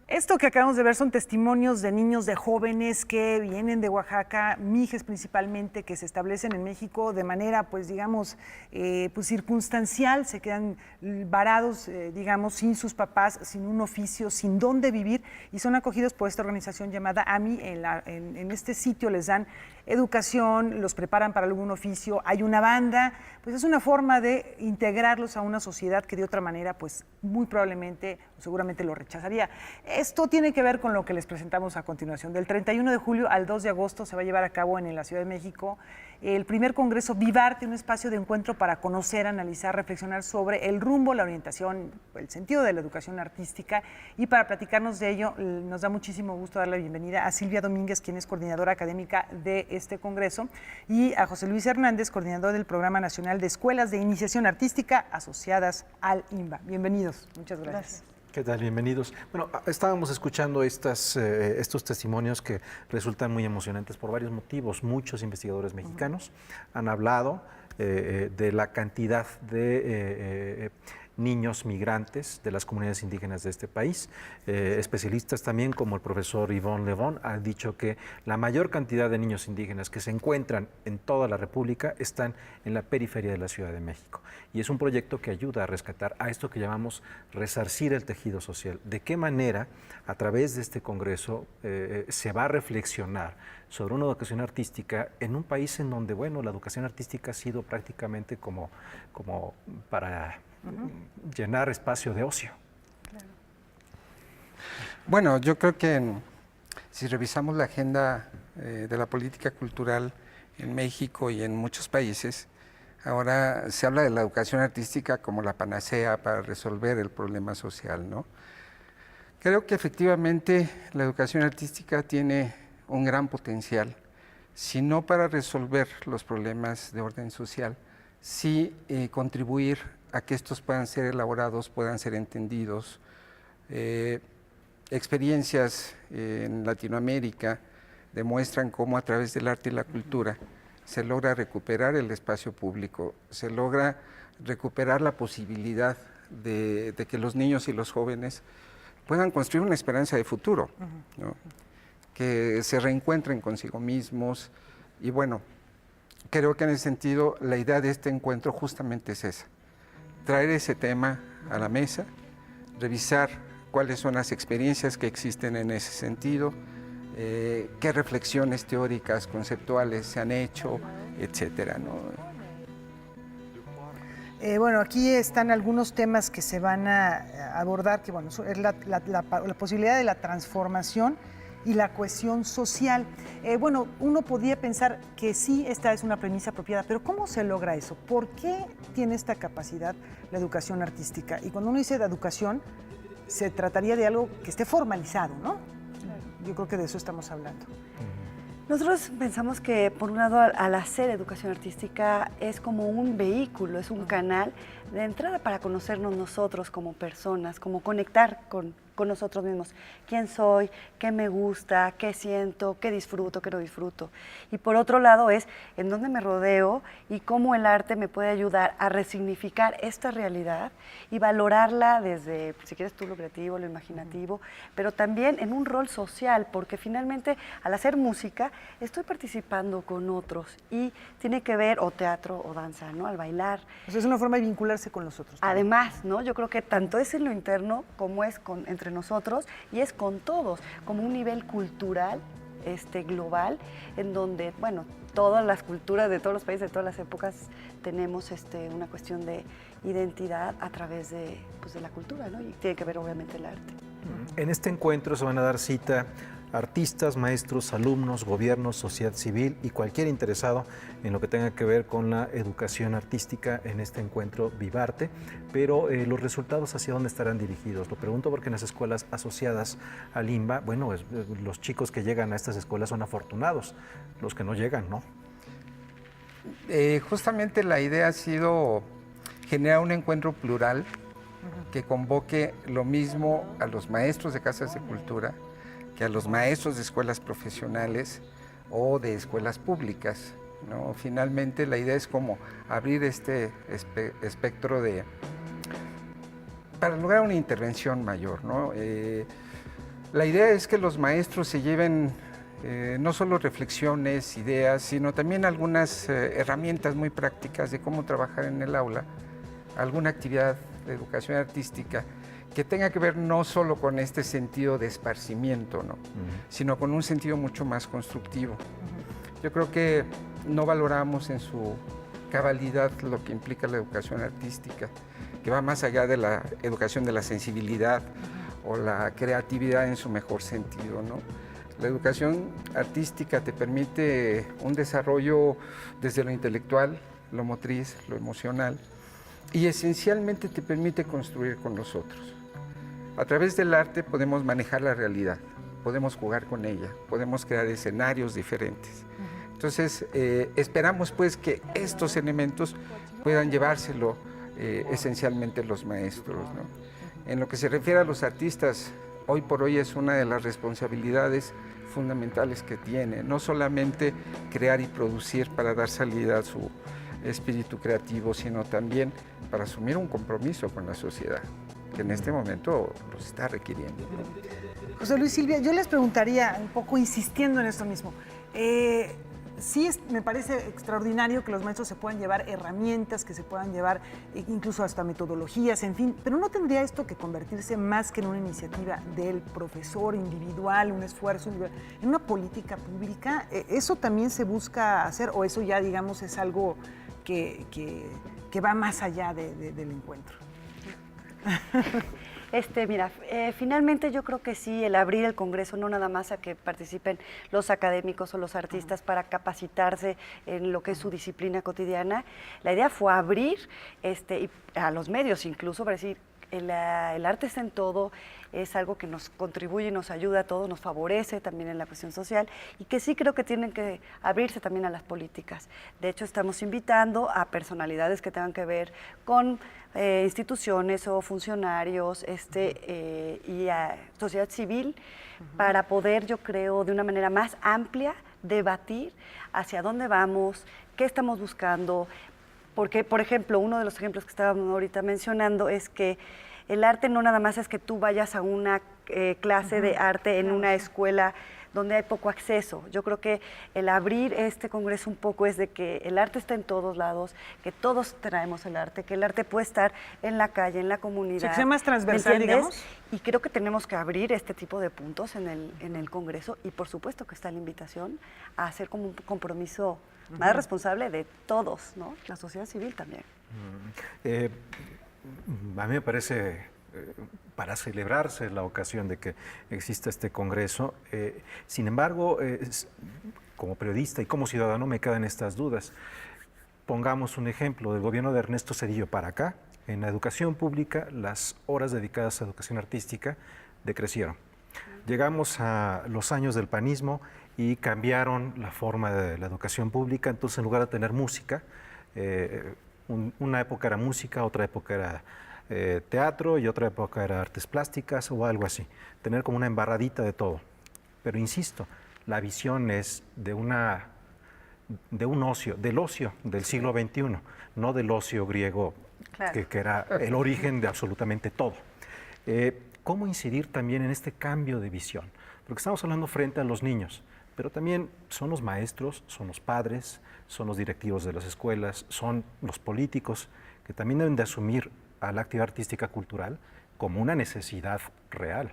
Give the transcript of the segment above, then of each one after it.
Esto que acabamos de ver son testimonios de niños, de jóvenes que vienen de Oaxaca, mijes principalmente, que se establecen en México de manera, pues digamos, pues circunstancial, se quedan varados, digamos, sin sus papás, sin un oficio, sin dónde vivir, y son acogidos por esta organización llamada AMI. En este sitio les dan educación, los preparan para algún oficio, hay una banda, pues es una forma de integrarlos a una sociedad que de otra manera, pues muy probablemente, seguramente lo rechazaría. Esto tiene que ver con lo que les presentamos a continuación. Del 31 de julio al 2 de agosto se va a llevar a cabo en la Ciudad de México el primer Congreso Vivarte, un espacio de encuentro para conocer, analizar, reflexionar sobre el rumbo, la orientación, el sentido de la educación artística. Y para platicarnos de ello, nos da muchísimo gusto dar la bienvenida a Silvia Domínguez, quien es coordinadora académica de este Congreso, y a José Luis Hernández, coordinador del Programa Nacional de Escuelas de Iniciación Artística asociadas al INBA. Bienvenidos, muchas gracias. ¿Qué tal? Bienvenidos. Bueno, estábamos escuchando estos testimonios que resultan muy emocionantes por varios motivos. Muchos investigadores mexicanos han hablado de la cantidad de niños migrantes de las comunidades indígenas de este país. Especialistas también como el profesor Yvon Levon han dicho que la mayor cantidad de niños indígenas que se encuentran en toda la República están en la periferia de la Ciudad de México. Y es un proyecto que ayuda a rescatar a esto que llamamos resarcir el tejido social. ¿De qué manera a través de este Congreso se va a reflexionar sobre una educación artística en un país en donde, bueno, la educación artística ha sido prácticamente como para llenar espacio de ocio? Claro. Bueno, yo creo que si revisamos la agenda de la política cultural en México y en muchos países, ahora se habla de la educación artística como la panacea para resolver el problema social, ¿no? Creo que efectivamente la educación artística tiene un gran potencial, si no para resolver los problemas de orden social, sí contribuir a que estos puedan ser elaborados, puedan ser entendidos. Experiencias en Latinoamérica demuestran cómo a través del arte y la cultura se logra recuperar el espacio público, se logra recuperar la posibilidad de que los niños y los jóvenes puedan construir una esperanza de futuro, ¿no? Que se reencuentren consigo mismos. Y bueno, creo que en ese sentido la idea de este encuentro justamente es esa: traer ese tema a la mesa, revisar cuáles son las experiencias que existen en ese sentido, qué reflexiones teóricas, conceptuales se han hecho, etcétera, ¿no? Bueno, aquí están algunos temas que se van a abordar, que bueno, es la posibilidad de la transformación y la cohesión social. Bueno, uno podría pensar que sí, esta es una premisa apropiada, pero ¿cómo se logra eso? ¿Por qué tiene esta capacidad la educación artística? Y cuando uno dice de educación, se trataría de algo que esté formalizado, ¿no? Claro. Yo creo que de eso estamos hablando. Nosotros pensamos que, por un lado, al hacer educación artística es como un vehículo, es un canal de entrada para conocernos nosotros como personas, como conectar con nosotros mismos. ¿Quién soy? ¿Qué me gusta? ¿Qué siento? ¿Qué disfruto? ¿Qué no disfruto? Y por otro lado es en dónde me rodeo y cómo el arte me puede ayudar a resignificar esta realidad y valorarla desde, si quieres tú, lo creativo, lo imaginativo, pero también en un rol social, porque finalmente al hacer música estoy participando con otros y tiene que ver, o teatro o danza, ¿no? Al bailar. O sea, es una forma de vincularse con los otros. Además, ¿no? Yo creo que tanto es en lo interno como es entre nosotros y es con todos, como un nivel cultural global, en donde, bueno, todas las culturas de todos los países, de todas las épocas, tenemos una cuestión de identidad a través de la cultura, ¿no? Y tiene que ver obviamente el arte. En este encuentro se van a dar cita artistas, maestros, alumnos, gobiernos, sociedad civil y cualquier interesado en lo que tenga que ver con la educación artística en este encuentro Vivarte, pero los resultados hacia dónde estarán dirigidos. Lo pregunto porque en las escuelas asociadas al INBA, bueno, los chicos que llegan a estas escuelas son afortunados, los que no llegan, ¿no? Justamente la idea ha sido generar un encuentro plural que convoque lo mismo a los maestros de casas de cultura que a los maestros de escuelas profesionales o de escuelas públicas, ¿no? Finalmente la idea es como abrir este espectro para lograr una intervención mayor, ¿no? La idea es que los maestros se lleven no solo reflexiones, ideas, sino también algunas herramientas muy prácticas de cómo trabajar en el aula, alguna actividad de educación artística que tenga que ver no solo con este sentido de esparcimiento, ¿no? Sino con un sentido mucho más constructivo. Yo creo que no valoramos en su cabalidad lo que implica la educación artística, que va más allá de la educación de la sensibilidad o la creatividad en su mejor sentido, ¿no? La educación artística te permite un desarrollo desde lo intelectual, lo motriz, lo emocional, y esencialmente te permite construir con los otros. A través del arte podemos manejar la realidad, podemos jugar con ella, podemos crear escenarios diferentes. Entonces, esperamos pues que estos elementos puedan llevárselo esencialmente los maestros, ¿no? En lo que se refiere a los artistas, hoy por hoy es una de las responsabilidades fundamentales que tiene, no solamente crear y producir para dar salida a su espíritu creativo, sino también para asumir un compromiso con la sociedad, que en este momento los está requiriendo. José Luis, Silvia, yo les preguntaría, un poco insistiendo en esto mismo, sí me parece extraordinario que los maestros se puedan llevar herramientas, que se puedan llevar incluso hasta metodologías, en fin, pero ¿no tendría esto que convertirse más que en una iniciativa del profesor individual, un esfuerzo individual, en una política pública? ¿Eso también se busca hacer o eso ya, digamos, es algo que va más allá del encuentro? Mira, finalmente yo creo que sí, el abrir el Congreso, no nada más a que participen los académicos o los artistas para capacitarse en lo que es su disciplina cotidiana, la idea fue abrir y a los medios incluso para decir, el arte está en todo, es algo que nos contribuye y nos ayuda a todos, nos favorece también en la cuestión social y que sí creo que tienen que abrirse también a las políticas. De hecho, estamos invitando a personalidades que tengan que ver con instituciones o funcionarios y a sociedad civil para poder, yo creo, de una manera más amplia, debatir hacia dónde vamos, qué estamos buscando. Porque, por ejemplo, uno de los ejemplos que estábamos ahorita mencionando es que el arte no nada más es que tú vayas a una clase de arte en una escuela donde hay poco acceso. Yo creo que el abrir este congreso un poco es de que el arte está en todos lados, que todos traemos el arte, que el arte puede estar en la calle, en la comunidad. Que sea más transversal, digamos. Y creo que tenemos que abrir este tipo de puntos en el congreso y por supuesto que está la invitación a hacer como un compromiso más responsable de todos, ¿no? La sociedad civil también. A mí me parece, para celebrarse la ocasión de que exista este congreso, sin embargo, como periodista y como ciudadano me quedan estas dudas. Pongamos un ejemplo, del gobierno de Ernesto Zedillo para acá, en la educación pública, las horas dedicadas a educación artística decrecieron. Llegamos a los años del panismo y cambiaron la forma de la educación pública, entonces en lugar de tener música, una época era música, otra época era teatro y otra época era artes plásticas o algo así, tener como una embarradita de todo. Pero insisto, la visión es de un ocio, del ocio del siglo XXI, no del ocio griego, claro, que era el origen de absolutamente todo. ¿Cómo incidir también en este cambio de visión? Porque estamos hablando frente a los niños, pero también son los maestros, son los padres, son los directivos de las escuelas, son los políticos, que también deben de asumir a la actividad artística cultural como una necesidad real.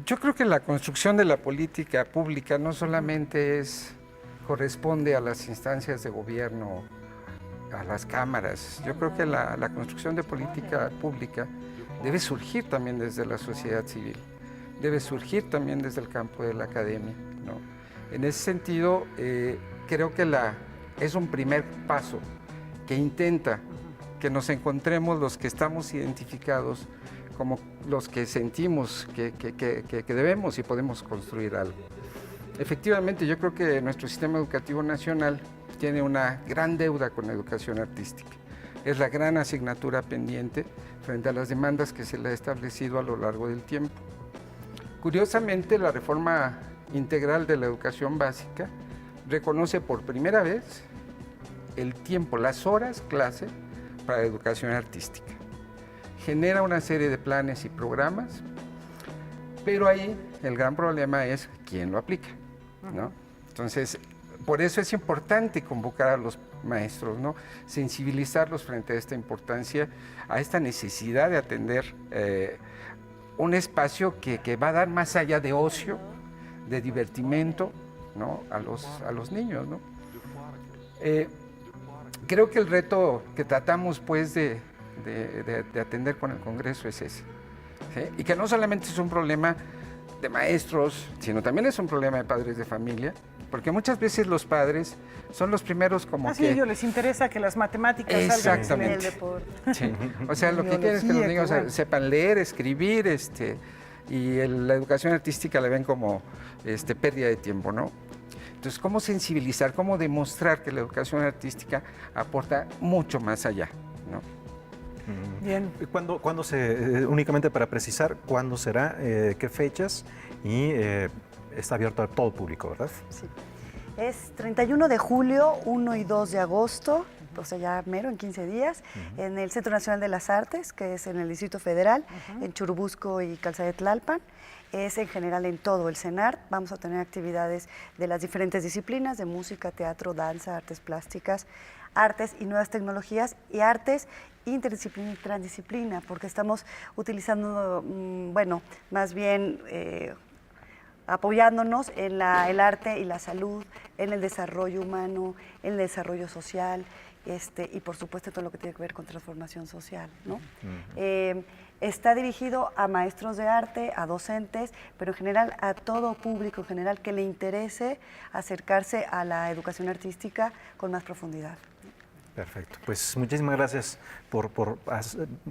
Yo creo que la construcción de la política pública no solamente corresponde a las instancias de gobierno, a las cámaras. Yo creo que la construcción de política pública debe surgir también desde la sociedad civil, debe surgir también desde el campo de la academia, ¿no? En ese sentido, creo que es un primer paso que intenta que nos encontremos los que estamos identificados como los que sentimos que debemos y podemos construir algo. Efectivamente, yo creo que nuestro sistema educativo nacional tiene una gran deuda con la educación artística. Es la gran asignatura pendiente frente a las demandas que se le ha establecido a lo largo del tiempo. Curiosamente, la reforma integral de la educación básica reconoce por primera vez el tiempo, las horas clase para la educación artística. Genera una serie de planes y programas Pero ahí el gran problema es quién lo aplica, ¿no? Entonces, por eso es importante convocar a los maestros, ¿no? Sensibilizarlos frente a esta importancia, a esta necesidad de atender un espacio que va a dar más allá de ocio, de divertimento, ¿no? a los niños, ¿no? Creo que el reto que tratamos pues de atender con el Congreso es ese, ¿sí? Y que no solamente es un problema de maestros, sino también es un problema de padres de familia, porque muchas veces los padres son los primeros como Así a ellos les interesa que las matemáticas salgan En el Exactamente. deporte. Sí. O sea, lo que quieren es que los Biología, niños qué bueno. sepan leer, escribir, y la educación artística la ven como pérdida de tiempo, ¿no? Entonces, ¿cómo sensibilizar, cómo demostrar que la educación artística aporta mucho más allá, ¿no? Bien. ¿Cuándo únicamente para precisar, cuándo será, qué fechas y está abierto a todo público, ¿verdad? Sí. Es 31 de julio, 1 y 2 de agosto, o sea, ya mero, en 15 días, en el Centro Nacional de las Artes, que es en el Distrito Federal, en Churubusco y Calzada de Tlalpan. Es en general en todo el CENART. Vamos a tener actividades de las diferentes disciplinas, de música, teatro, danza, artes plásticas, artes y nuevas tecnologías, y artes interdisciplina y transdisciplina, porque estamos utilizando, más bien apoyándonos en el arte y la salud, en el desarrollo humano, en el desarrollo social, y por supuesto todo lo que tiene que ver con transformación social, ¿no? Está dirigido a maestros de arte, a docentes, pero en general a todo público en general que le interese acercarse a la educación artística con más profundidad. Perfecto. Pues muchísimas gracias por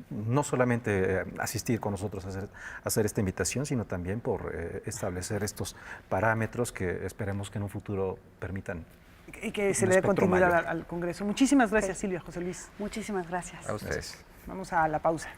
no solamente asistir con nosotros a hacer esta invitación, sino también por establecer estos parámetros que esperemos que en un futuro permitan Y que se un le dé espectro continuidad mayor. al Congreso. Muchísimas gracias, Silvia, José Luis. Muchísimas gracias. A ustedes. Vamos a la pausa.